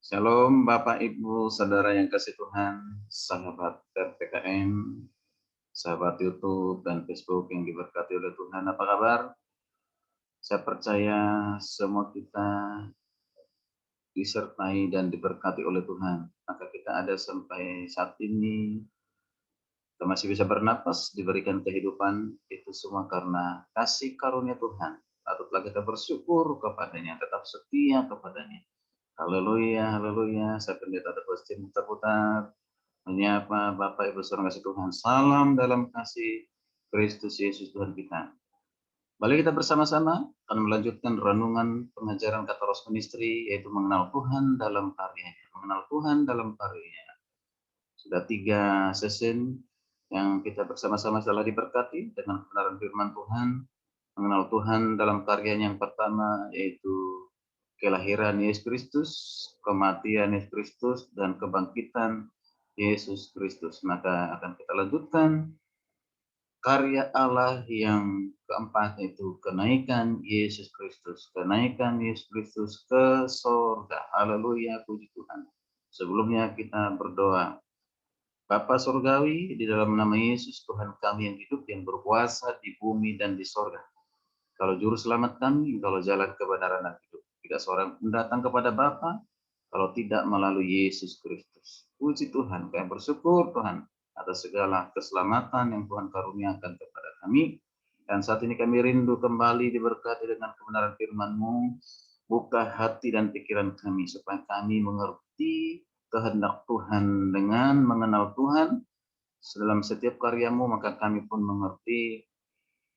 Shalom Bapak Ibu Saudara yang kasih Tuhan, sahabat RPKM, sahabat YouTube dan Facebook yang diberkati oleh Tuhan. Apa kabar? Saya percaya semua kita disertai dan diberkati oleh Tuhan. Maka kita ada sampai saat ini, kita masih bisa bernapas, diberikan kehidupan, itu semua karena kasih karunia Tuhan. Patutlah kita bersyukur kepadanya, tetap setia kepadanya. Haleluya, haleluya. Saya pendeta terus putar-putar menyapa Bapak Ibu Saudara kasih Tuhan. Salam dalam kasih Kristus Yesus Tuhan kita. Mari kita bersama-sama akan melanjutkan renungan pengajaran kata Ros Ministry, yaitu mengenal Tuhan dalam karyanya. Mengenal Tuhan dalam karyanya. Sudah 3 sesi yang kita bersama-sama telah diberkati dengan kebenaran firman Tuhan. Mengenal Tuhan dalam karyanya yang pertama, yaitu kelahiran Yesus Kristus, kematian Yesus Kristus, dan kebangkitan Yesus Kristus. Maka akan kita lanjutkan karya Allah yang keempat, itu kenaikan Yesus Kristus. Kenaikan Yesus Kristus ke surga. Haleluya, puji Tuhan. Sebelumnya kita berdoa. Bapa Surgawi, di dalam nama Yesus, Tuhan kami yang hidup, yang berkuasa di bumi dan di surga. Kalau juru selamat kami, kalau jalan kebenaran dan hidup. Tidak seorang pun datang kepada Bapa kalau tidak melalui Yesus Kristus. Puji Tuhan, kami bersyukur Tuhan atas segala keselamatan yang Tuhan karuniakan kepada kami. Dan saat ini kami rindu kembali diberkati dengan kebenaran firman-Mu. Buka hati dan pikiran kami supaya kami mengerti kehendak Tuhan. Dengan mengenal Tuhan dalam setiap karya-Mu, maka kami pun mengerti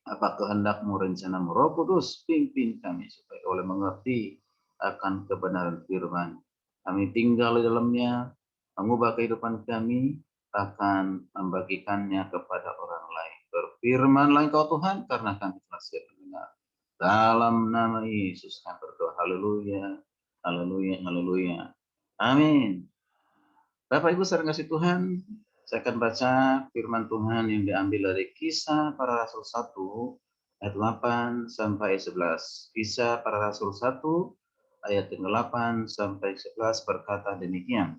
apa kehendak-Mu, rencana-Mu. Roh Kudus, pimpin kami supaya oleh mengerti akan kebenaran firman. Kami tinggal di dalamnya, mengubah kehidupan kami, akan membagikannya kepada orang lain. Berfirmanlah Engkau Tuhan, karena kami telah siap mendengar. Dalam nama Yesus kami berdoa. Haleluya, haleluya, haleluya. Amin. Bapak Ibu saudara kasih Tuhan, saya akan baca firman Tuhan yang diambil dari Kisah Para Rasul 1 ayat 8 sampai 11. Kisah Para Rasul 1 ayat 8 sampai 11 berkata demikian.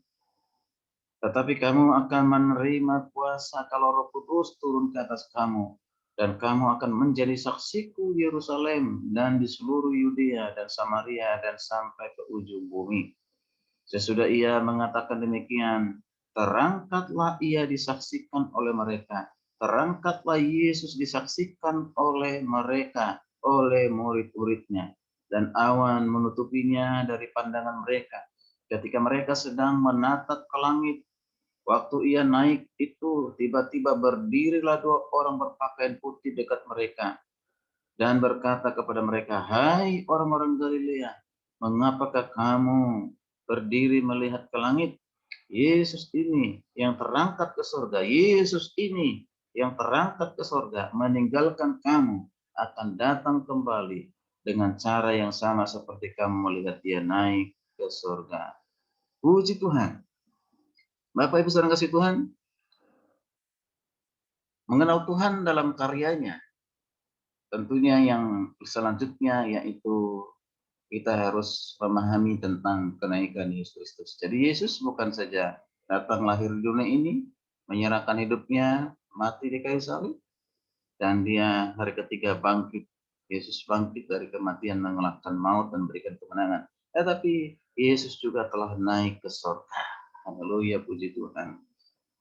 Tetapi kamu akan menerima kuasa kalau Roh Kudus turun ke atas kamu, dan kamu akan menjadi saksiku di Yerusalem dan di seluruh Yudea dan Samaria dan sampai ke ujung bumi. Sesudah ia mengatakan demikian, terangkatlah ia disaksikan oleh mereka. Terangkatlah Yesus disaksikan oleh mereka, oleh murid-muridnya. Dan awan menutupinya dari pandangan mereka. Ketika mereka sedang menatap ke langit, waktu ia naik itu, tiba-tiba berdirilah 2 orang berpakaian putih dekat mereka. Dan berkata kepada mereka, hai orang-orang Galilea, mengapakah kamu berdiri melihat ke langit? Yesus ini yang terangkat ke surga, Yesus ini yang terangkat ke surga, meninggalkan kamu, akan datang kembali dengan cara yang sama seperti kamu melihat dia naik ke surga. Puji Tuhan. Bapak Ibu saudara kasih Tuhan, mengenal Tuhan dalam karyanya, tentunya yang selanjutnya yaitu kita harus memahami tentang kenaikan Yesus Kristus. Jadi Yesus bukan saja datang lahir di dunia ini, menyerahkan hidupnya, mati di kayu salib, dan dia hari ketiga bangkit. Yesus bangkit dari kematian, mengalahkan maut dan memberikan kemenangan. Tetapi Yesus juga telah naik ke surga. Haleluya, puji Tuhan.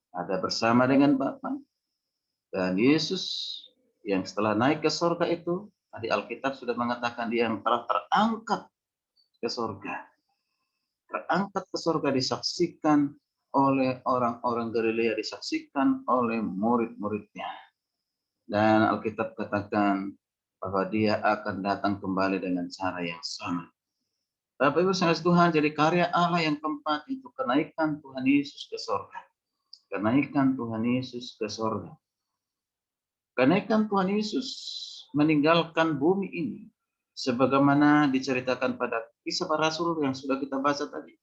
Ada bersama dengan Bapa. Dan Yesus yang setelah naik ke surga itu, tadi Alkitab sudah mengatakan dia yang telah terangkat ke surga. Terangkat ke surga disaksikan oleh orang-orang Galilea, disaksikan oleh murid-muridnya. Dan Alkitab katakan bahwa dia akan datang kembali dengan cara yang sama. Bapak Ibu saudara Tuhan, jadi karya Allah yang keempat itu kenaikan Tuhan Yesus ke surga. Kenaikan Tuhan Yesus ke surga. Kenaikan Tuhan Yesus meninggalkan bumi ini sebagaimana diceritakan pada Kisah Para Rasul yang sudah kita baca tadi.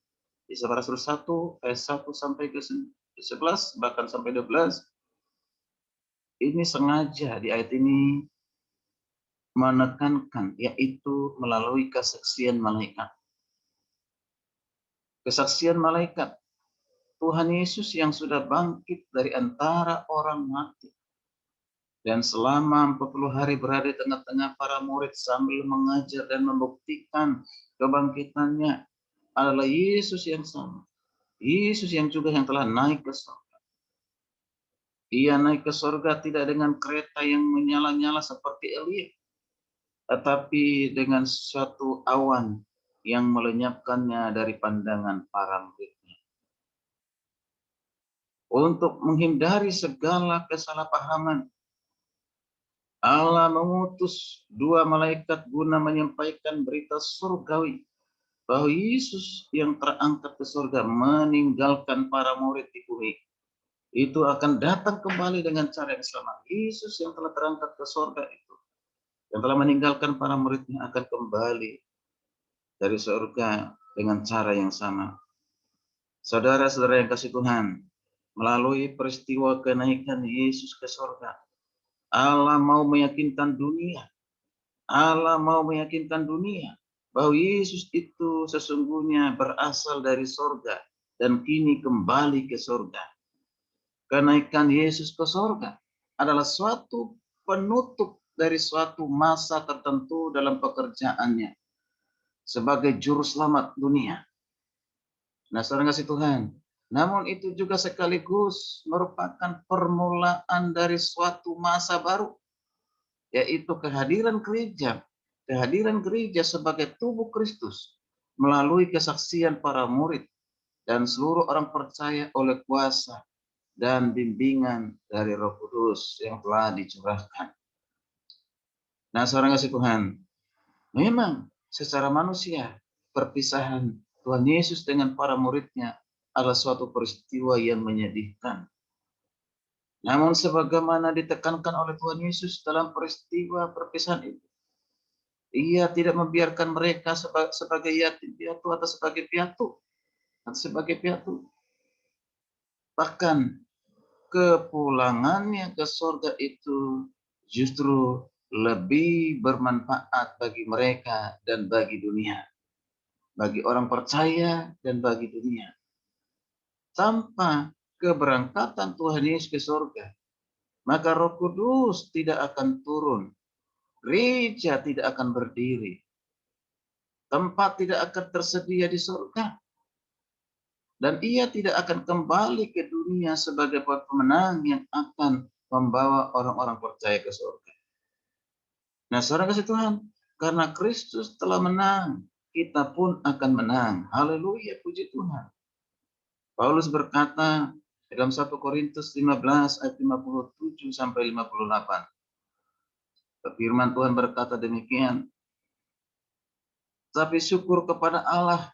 Kisah Para Rasul 1 ayat 1 sampai ke 11 bahkan sampai 12. Ini sengaja di ayat ini menekankan yaitu melalui kesaksian malaikat. kesaksian malaikat, Tuhan Yesus yang sudah bangkit dari antara orang mati. Dan selama 40 hari berada di tengah-tengah para murid sambil mengajar dan membuktikan kebangkitannya adalah Yesus yang sama. Yesus yang juga yang telah naik ke surga. Ia naik ke surga tidak dengan kereta yang menyala-nyala seperti Elia, tetapi dengan suatu awan yang melenyapkannya dari pandangan para muridnya. Untuk menghindari segala kesalahpahaman, Allah mengutus 2 malaikat guna menyampaikan berita surgawi bahwa Yesus yang terangkat ke surga meninggalkan para murid di bumi itu akan datang kembali dengan cara yang sama. Yesus yang telah terangkat ke surga itu, yang telah meninggalkan para muridnya, akan kembali dari surga dengan cara yang sama. Saudara-saudara yang kasih Tuhan, melalui peristiwa kenaikan Yesus ke surga, Allah mau meyakinkan dunia bahwa Yesus itu sesungguhnya berasal dari surga dan kini kembali ke surga. Kenaikan Yesus ke surga adalah suatu penutup dari suatu masa tertentu dalam pekerjaannya sebagai juru selamat dunia. Nah, saudara kasih Tuhan, namun itu juga sekaligus merupakan permulaan dari suatu masa baru, yaitu kehadiran gereja sebagai tubuh Kristus melalui kesaksian para murid dan seluruh orang percaya oleh kuasa dan bimbingan dari Roh Kudus yang telah dicurahkan. Nah, saudara kasih Tuhan, memang secara manusia perpisahan Tuhan Yesus dengan para muridnya adalah suatu peristiwa yang menyedihkan. Namun sebagaimana ditekankan oleh Tuhan Yesus dalam peristiwa perpisahan itu, Ia tidak membiarkan mereka sebagai yatim piatu atau sebagai piatu. Bahkan kepulangannya ke surga itu justru lebih bermanfaat bagi mereka dan bagi dunia, bagi orang percaya dan bagi dunia. Tanpa keberangkatan Tuhan Yesus ke surga, maka Roh Kudus tidak akan turun, gereja tidak akan berdiri, tempat tidak akan tersedia di surga, dan ia tidak akan kembali ke dunia sebagai pemenang yang akan membawa orang-orang percaya ke surga. Nah, saudara kasih Tuhan, karena Kristus telah menang, kita pun akan menang. Haleluya, puji Tuhan. Paulus berkata dalam 1 Korintus 15 ayat 57 sampai 58. Firman Tuhan berkata demikian, tapi syukur kepada Allah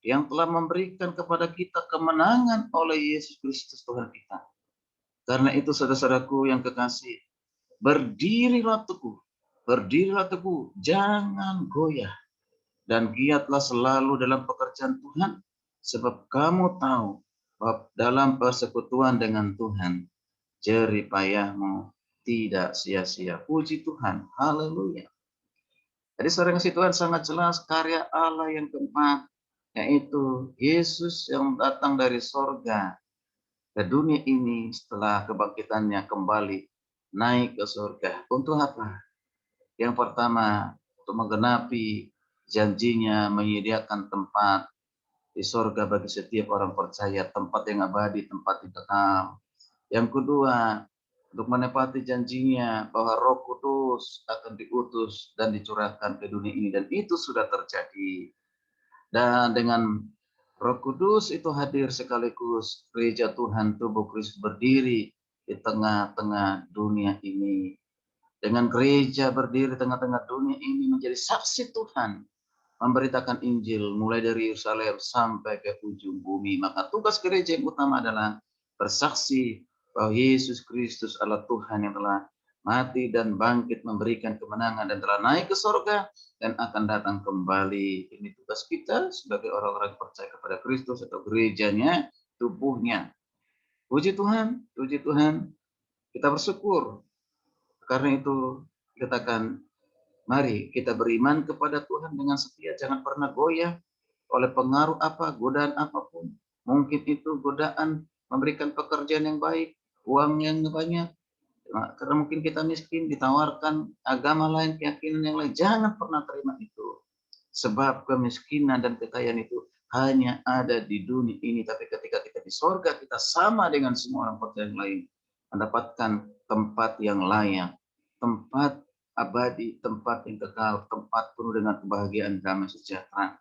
yang telah memberikan kepada kita kemenangan oleh Yesus Kristus Tuhan kita. Karena itu saudara-saudaraku yang kekasih, berdirilah teguh, jangan goyah, dan giatlah selalu dalam pekerjaan Tuhan, sebab kamu tahu bahwa dalam persekutuan dengan Tuhan, jerih payahmu tidak sia-sia. Puji Tuhan, haleluya. Jadi saudara kasih Tuhan, sangat jelas karya Allah yang keempat, yaitu Yesus yang datang dari sorga ke dunia ini setelah kebangkitannya kembali naik ke surga. Untuk apa? Yang pertama, untuk menggenapi janjinya menyediakan tempat di surga bagi setiap orang percaya, tempat yang abadi, tempat yang kekal. Yang kedua, untuk menepati janjinya bahwa Roh Kudus akan diutus dan dicurahkan ke dunia ini, dan itu sudah terjadi. Dan dengan Roh Kudus itu hadir sekaligus gereja Tuhan tubuh Kristus berdiri di tengah-tengah dunia ini. Dengan gereja berdiri di tengah-tengah dunia ini menjadi saksi Tuhan, memberitakan Injil mulai dari Yerusalem sampai ke ujung bumi. Maka tugas gereja yang utama adalah bersaksi bahwa Yesus Kristus adalah Tuhan yang telah mati dan bangkit memberikan kemenangan dan telah naik ke surga dan akan datang kembali. Ini tugas kita sebagai orang-orang percaya kepada Kristus atau gerejanya, tubuhnya. Puji Tuhan, puji Tuhan. Kita bersyukur. Karena itu katakan, mari kita beriman kepada Tuhan dengan setia, jangan pernah goyah. oleh pengaruh apa, godaan apapun. Mungkin itu godaan memberikan pekerjaan yang baik, uang yang banyak, karena mungkin kita miskin, ditawarkan agama lain, keyakinan yang lain. Jangan pernah terima itu. Sebab kemiskinan dan kekayaan itu hanya ada di dunia ini. Tapi ketika kita di sorga, kita sama dengan semua orang percaya yang lain. Mendapatkan tempat yang layak. Tempat abadi, tempat yang kekal, tempat penuh dengan kebahagiaan, damai sejahtera.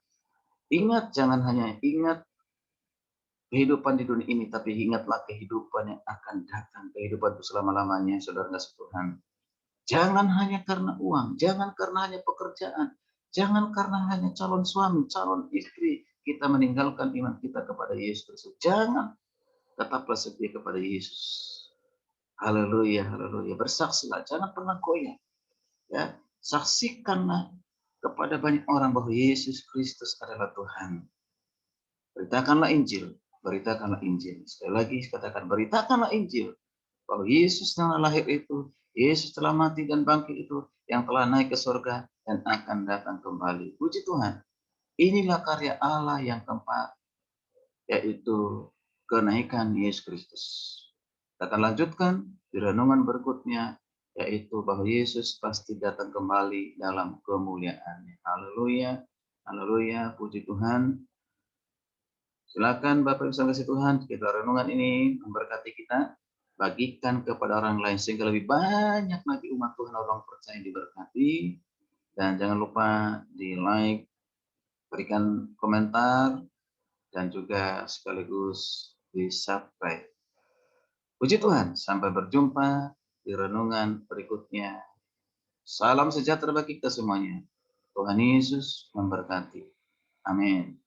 Ingat, jangan hanya ingat kehidupan di dunia ini, tapi ingatlah kehidupan yang akan datang, kehidupan itu selama-lamanya, saudara kasih Tuhan. Jangan hanya karena uang, jangan karena hanya pekerjaan, jangan karena hanya calon suami, calon istri, kita meninggalkan iman kita kepada Yesus. Jangan, tetaplah setia kepada Yesus. Haleluya, haleluya. Bersaksilah, jangan pernah goyah. Ya, saksikanlah kepada banyak orang bahwa Yesus Kristus adalah Tuhan. Beritakanlah Injil, beritakanlah Injil. Sekali lagi katakan, beritakanlah Injil. Bahwa Yesus telah lahir itu, Yesus telah mati dan bangkit itu, yang telah naik ke surga dan akan datang kembali. Puji Tuhan. Inilah karya Allah yang keempat, yaitu kenaikan Yesus Kristus. Kita akan lanjutkan di renungan berikutnya, yaitu bahwa Yesus pasti datang kembali dalam kemuliaannya. Haleluya, haleluya, puji Tuhan. Silakan Bapak Ibu kasih Tuhan, kita renungan ini memberkati kita, bagikan kepada orang lain sehingga lebih banyak lagi umat Tuhan, orang percaya diberkati. Dan jangan lupa di like, berikan komentar, dan juga sekaligus di subscribe. Puji Tuhan, sampai berjumpa di renungan berikutnya. Salam sejahtera bagi kita semuanya. Tuhan Yesus memberkati. Amin.